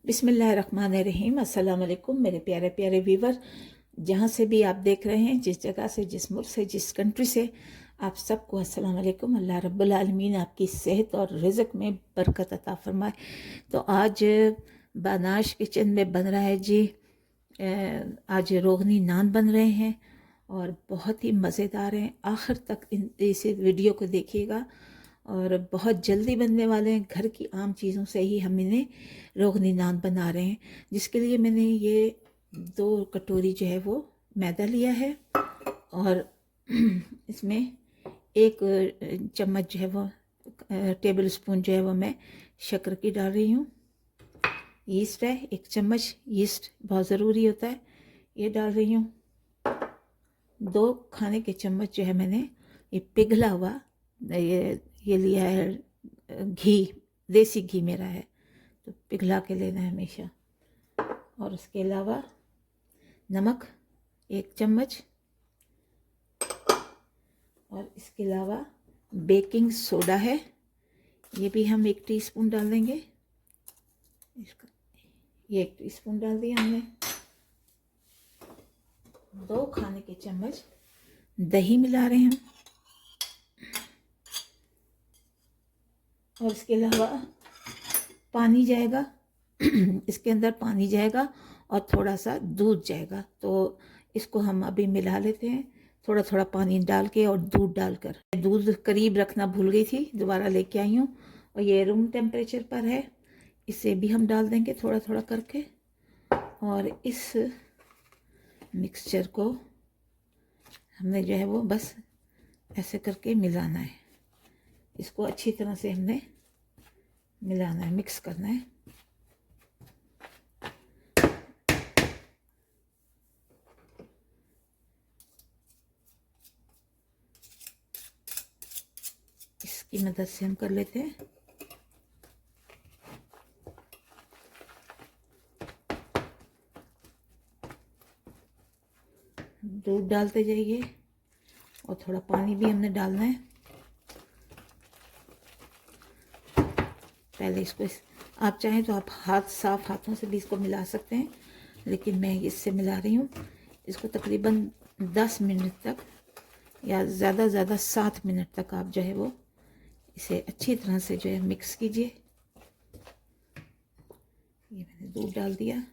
बिस्मिल्लाहिर्रहमानिर्रहीम। अस्सलाम वालेकुम मेरे प्यारे प्यारे व्यूवर, जहाँ से भी आप देख रहे हैं, जिस जगह से, जिस मुल्क से, जिस कंट्री से, आप सबको अस्सलाम वालेकुम। अल्लाह रब्बुल आलमीन आपकी सेहत और रिज़्क में बरकत अता फरमाए। तो आज बानाश किचन में बन रहा है जी, आज रोगनी नान बन रहे हैं और बहुत ही मज़ेदार हैं। आखिर तक इस वीडियो को देखिएगा और बहुत जल्दी बनने वाले हैं। घर की आम चीज़ों से ही हम इन्हें रोगनी नान बना रहे हैं, जिसके लिए मैंने ये 2 कटोरी जो है वो मैदा लिया है और इसमें 1 चम्मच जो है वो टेबल स्पून जो है वो मैं शक्कर की डाल रही हूँ। यीस्ट है 1 चम्मच, यीस्ट बहुत ज़रूरी होता है, ये डाल रही हूँ। 2 खाने के चम्मच जो है मैंने ये पिघला हुआ ये लिया है घी, देसी घी मेरा है, तो पिघला के लेना है हमेशा। और उसके अलावा नमक 1 चम्मच और इसके अलावा बेकिंग सोडा है, ये भी हम 1 टीस्पून डाल देंगे। इसका ये 1 टीस्पून डाल दिया हमने। 2 खाने के चम्मच दही मिला रहे हैं हम और इसके अलावा पानी जाएगा इसके अंदर पानी जाएगा और थोड़ा सा दूध जाएगा। तो इसको हम अभी मिला लेते हैं, थोड़ा थोड़ा पानी डाल के और दूध डालकर। दूध करीब रखना भूल गई थी, दोबारा लेके आई हूँ और ये रूम टेम्परेचर पर है। इसे भी हम डाल देंगे थोड़ा थोड़ा करके और इस मिक्सचर को हमने जो है वो बस ऐसे करके मिलाना है। इसको अच्छी तरह से हमने मिलाना है, मिक्स करना है। इसकी मदद से हम कर लेते हैं। दूध डालते जाइए और थोड़ा पानी भी हमने डालना है। पहले इसको आप चाहें तो आप साफ हाथों से भी इसको मिला सकते हैं, लेकिन मैं इससे मिला रही हूँ। इसको तकरीबन 10 मिनट तक या ज़्यादा 7 मिनट तक आप जो है वो इसे अच्छी तरह से जो है मिक्स कीजिए। ये मैंने दूध डाल दिया।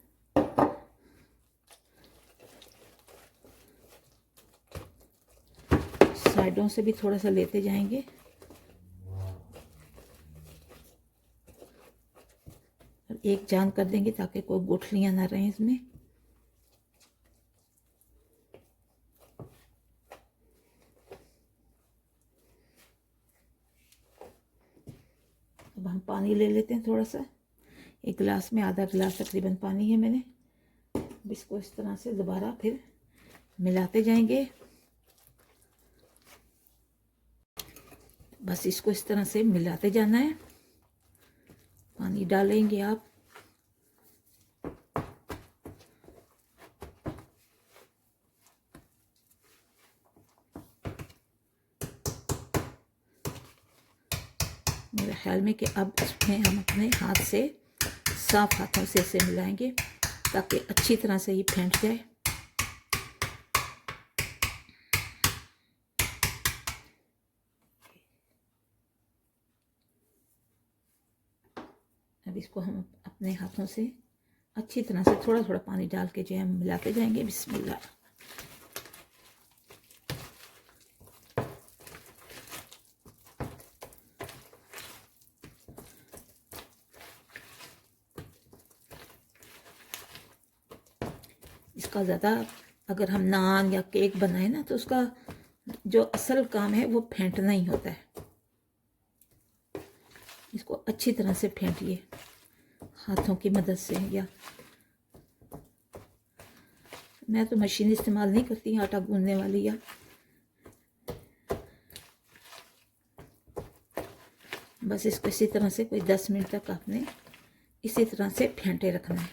साइडों से भी थोड़ा सा लेते जाएंगे। और एक जान कर देंगे ताकि कोई गुठलियाँ ना रहें इसमें। अब हम पानी ले लेते हैं थोड़ा सा। 1 गिलास में आधा गिलास तकरीबन पानी है मैंने। अब इसको इस तरह से दोबारा फिर मिलाते जाएंगे। बस इसको इस तरह से मिलाते जाना है। पानी डालेंगे आप। मेरे ख्याल में कि अब इसमें हम अपने हाथ से, साफ हाथों से इसे मिलाएंगे ताकि अच्छी तरह से ये फेंट जाए। अब इसको हम अपने हाथों से अच्छी तरह से थोड़ा थोड़ा पानी डाल के जो है हम मिलाते जाएंगे। बिस्मिल्लाह। इसका ज़्यादा अगर हम नान या केक बनाए ना, तो उसका जो असल काम है वो फेंटना ही होता है। इसको अच्छी तरह से फेंटिए हाथों की मदद से। या मैं तो मशीन इस्तेमाल नहीं करती आटा गूंदने वाली। या बस इसको इसी तरह से कोई 10 मिनट तक आपने इसी तरह से फेंटे रखना है।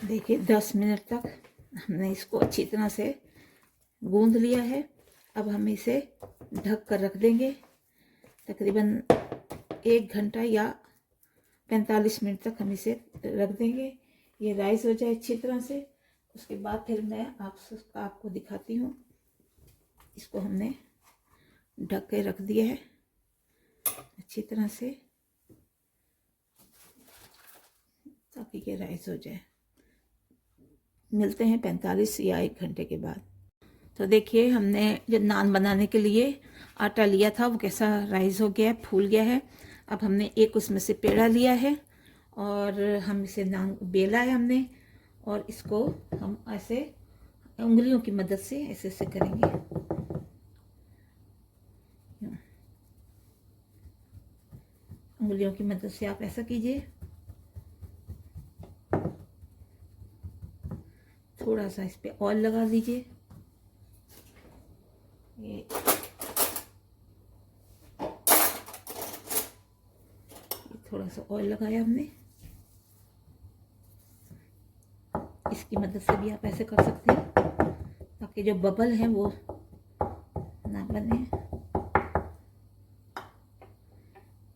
देखिए 10 मिनट तक हमने इसको अच्छी तरह से गूंद लिया है। अब हम इसे ढक कर रख देंगे तकरीबन 1 घंटा या 45 मिनट तक हम इसे रख देंगे, ये राइस हो जाए अच्छी तरह से। उसके बाद फिर मैं आपको दिखाती हूँ। इसको हमने ढक के रख दिया है अच्छी तरह से, ताकि ये राइस हो जाए। मिलते हैं 45 या 1 घंटे के बाद। तो देखिए, हमने जब नान बनाने के लिए आटा लिया था वो कैसा राइस हो गया है, फूल गया है। अब हमने एक उसमें से पेड़ा लिया है और हम इसे नान बेला है हमने, और इसको हम ऐसे उंगलियों की मदद से ऐसे ऐसे करेंगे। उंगलियों की मदद से आप ऐसा कीजिए। थोड़ा सा इस पे ऑयल लगा दीजिए। ये थोड़ा सा ऑयल लगाया हमने। इसकी मदद से भी आप ऐसे कर सकते हैं, ताकि जो बबल है वो ना बने।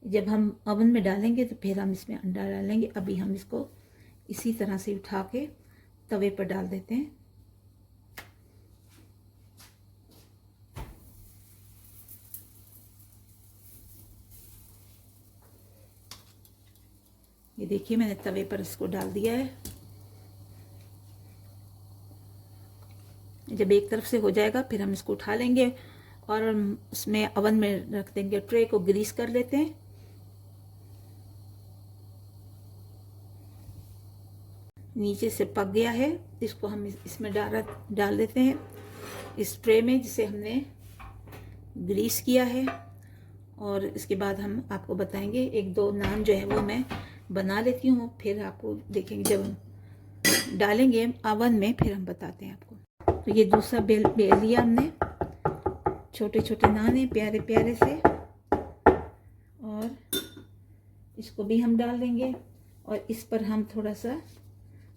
जब हम ओवन में डालेंगे तो फिर हम इसमें अंडा डालेंगे। अभी हम इसको इसी तरह से उठा के तवे पर डाल देते हैं। ये देखिए, मैंने तवे पर इसको डाल दिया है। जब एक तरफ से हो जाएगा फिर हम इसको उठा लेंगे और उसमें ओवन में रख देंगे। ट्रे को ग्रीस कर लेते हैं। नीचे से पक गया है, इसको हम इसमें डाल देते हैं, इस ट्रे में जिसे हमने ग्रीस किया है। और इसके बाद हम आपको बताएंगे, 1-2 नान जो है वो मैं बना लेती हूँ, फिर आपको देखेंगे जब हम डालेंगे ओवन में, फिर हम बताते हैं आपको। तो ये दूसरा बेल लिया हमने, छोटे छोटे नान हैं प्यारे प्यारे से, और इसको भी हम डाल देंगे। और इस पर हम थोड़ा सा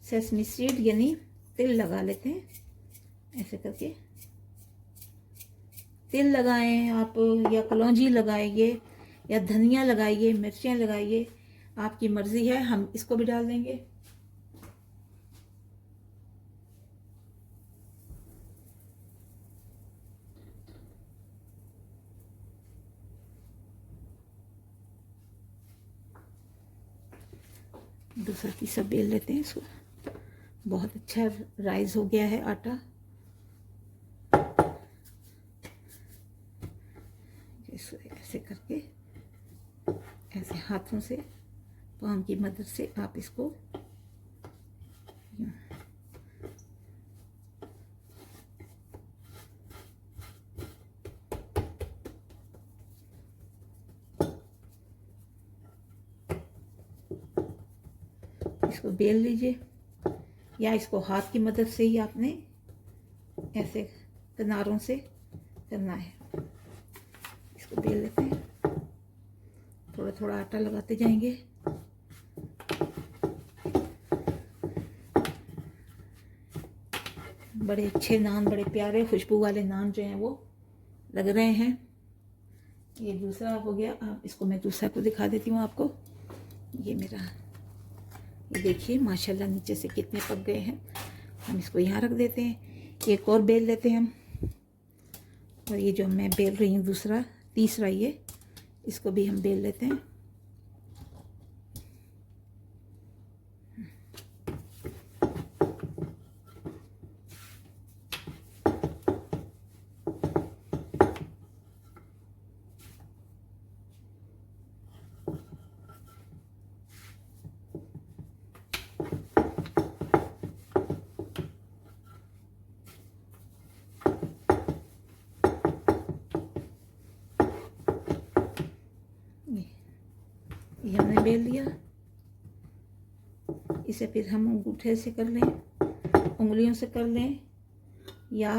सेसमी सीड यानी तिल लगा लेते हैं। ऐसे करके तिल लगाएं आप, या कलौंजी लगाइए, या धनिया लगाइए, मिर्चें लगाइए, आपकी मर्जी है। हम इसको भी डाल देंगे। दूसरा तीसरा बेल लेते हैं इसको। बहुत अच्छा राइस हो गया है आटा। ऐसे करके, ऐसे हाथों से, पाम की मदद से आप इसको इसको बेल लीजिए, या इसको हाथ की मदद से ही आपने ऐसे किनारों से करना है। इसको बेल लेते हैं, थोड़ा थोड़ा आटा लगाते जाएंगे। बड़े अच्छे नान, बड़े प्यारे खुशबू वाले नान जो हैं वो लग रहे हैं। ये दूसरा हो गया। आप इसको मैं दूसरा को दिखा देती हूँ आपको। ये मेरा, ये देखिए माशाल्लाह नीचे से कितने पक गए हैं। हम इसको यहाँ रख देते हैं। एक और बेल लेते हैं हम, और ये जो मैं बेल रही हूँ दूसरा तीसरा, ये इसको भी हम बेल लेते हैं। ये हमने बेल लिया। इसे फिर हम अंगूठे से कर लें, उंगलियों से कर लें, या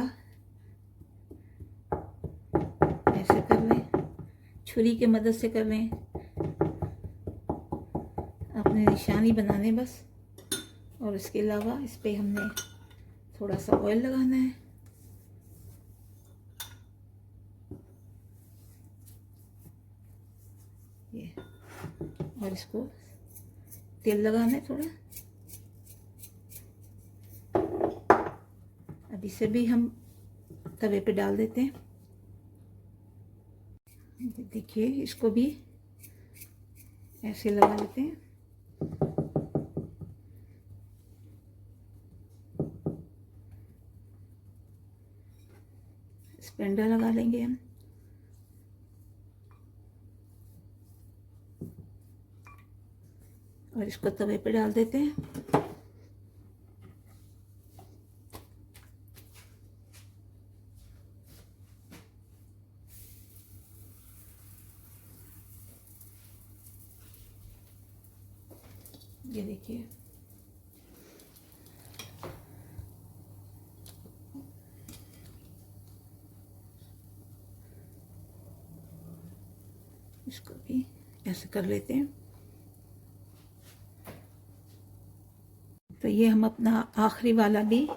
ऐसे कर लें, छुरी की मदद से कर लें। अपने निशानी बनाने बस। और इसके अलावा इस पे हमने थोड़ा सा ऑयल लगाना है। ये, और इसको तेल लगाना है थोड़ा। अब इसे भी हम तवे पे डाल देते हैं। देखिए इसको भी ऐसे लगा लेते हैं। स्पेंडा लगा लेंगे हम। और इसको तवे पे डाल देते हैं। ये देखिए इसको भी ऐसे कर लेते हैं। तो ये हम अपना आखिरी वाला भी,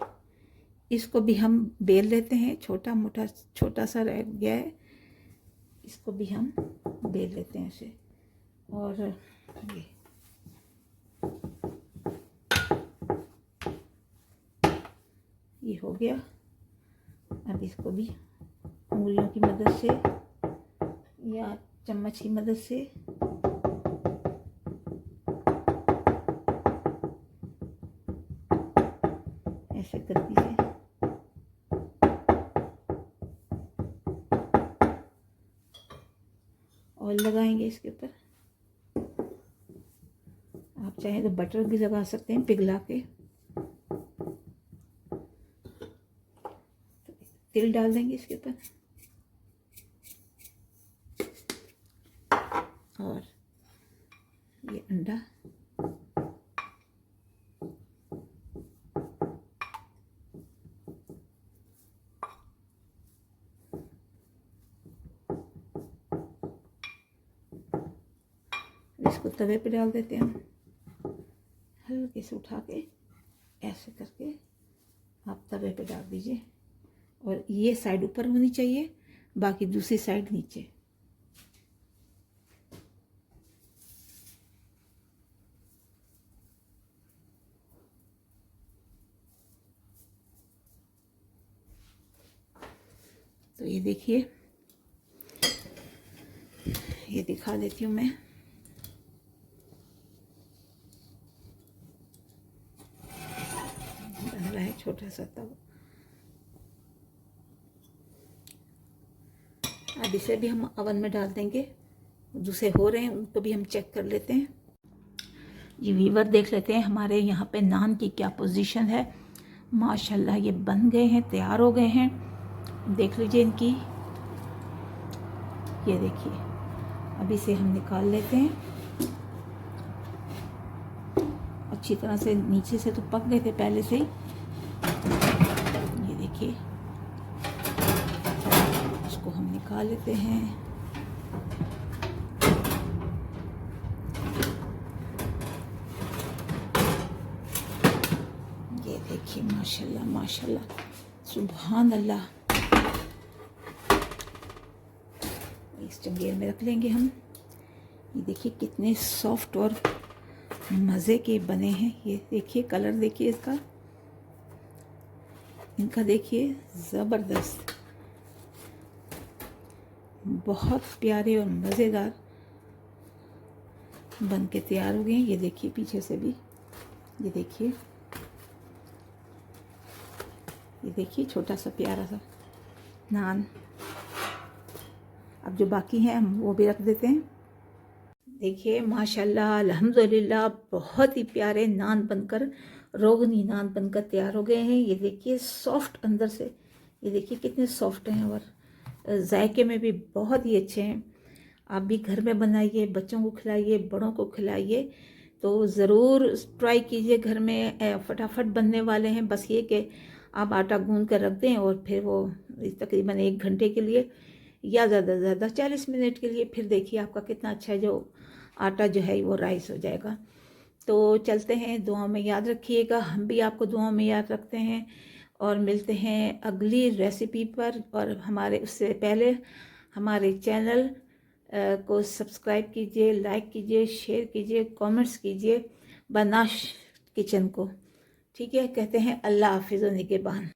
इसको भी हम बेल लेते हैं। छोटा सा रह गया है, इसको भी हम बेल लेते हैं ऐसे। और ये हो गया। अब इसको भी उंगलियों की मदद से या चम्मच की मदद से ऐसे कर दीजिए। ऑयल लगाएंगे इसके ऊपर। आप चाहें तो बटर भी लगा सकते हैं पिघला के। तिल डाल देंगे इसके ऊपर और ये अंडा। इसको तवे पे डाल देते हैं हम। हल्के से उठा के ऐसे करके आप तवे पे डाल दीजिए। और ये साइड ऊपर होनी चाहिए, बाकी दूसरी साइड नीचे। तो ये देखिए, ये दिखा देती हूँ मैं। बन रहा है छोटा सा तवा। अब इसे भी हम ओवन में डाल देंगे। दूसरे हो रहे हैं उनको भी हम चेक कर लेते हैं। ये वीवर देख लेते हैं हमारे यहाँ पे नान की क्या पोजीशन है। माशाल्लाह ये बन गए हैं, तैयार हो गए हैं। देख लीजिए इनकी, ये देखिए। अब इसे हम निकाल लेते हैं। अच्छी तरह से नीचे से तो पक गए थे पहले से ही। ये देखिए, इसको हम निकाल लेते हैं। ये देखिए, माशाल्लाह माशाल्लाह, सुभान अल्लाह। इस चंगेर में रख लेंगे हम। ये देखिए कितने सॉफ्ट और मज़े के बने हैं। ये देखिए कलर देखिए इसका, इनका देखिए ज़बरदस्त, बहुत प्यारे और मज़ेदार बन के तैयार हो गए हैं। ये देखिए पीछे से भी, ये देखिए, ये देखिए छोटा सा प्यारा सा नान। अब जो बाकी हैं हम वो भी रख देते हैं। देखिए माशाल्लाह अल्हम्दुलिल्लाह, बहुत ही प्यारे नान बनकर, रोगनी नान बनकर तैयार हो गए हैं। ये देखिए सॉफ्ट अंदर से, ये देखिए कितने सॉफ्ट हैं और जायके में भी बहुत ही अच्छे हैं। आप भी घर में बनाइए, बच्चों को खिलाइए, बड़ों को खिलाइए। तो ज़रूर ट्राई कीजिए। घर में फटाफट बनने वाले हैं। बस ये कि आप आटा गूंद कर रख दें और फिर वो तकरीबन 1 घंटे के लिए या ज़्यादा से ज़्यादा 40 मिनट के लिए, फिर देखिए आपका कितना अच्छा जो आटा जो है वो राइस हो जाएगा। तो चलते हैं, दुआ में याद रखिएगा। हम भी आपको दुआ में याद रखते हैं और मिलते हैं अगली रेसिपी पर। और हमारे उससे पहले हमारे चैनल को सब्सक्राइब कीजिए, लाइक कीजिए, शेयर कीजिए, कमेंट्स कीजिए। बनाश किचन को। ठीक है, कहते हैं अल्लाह हाफिज़ व निगहबान।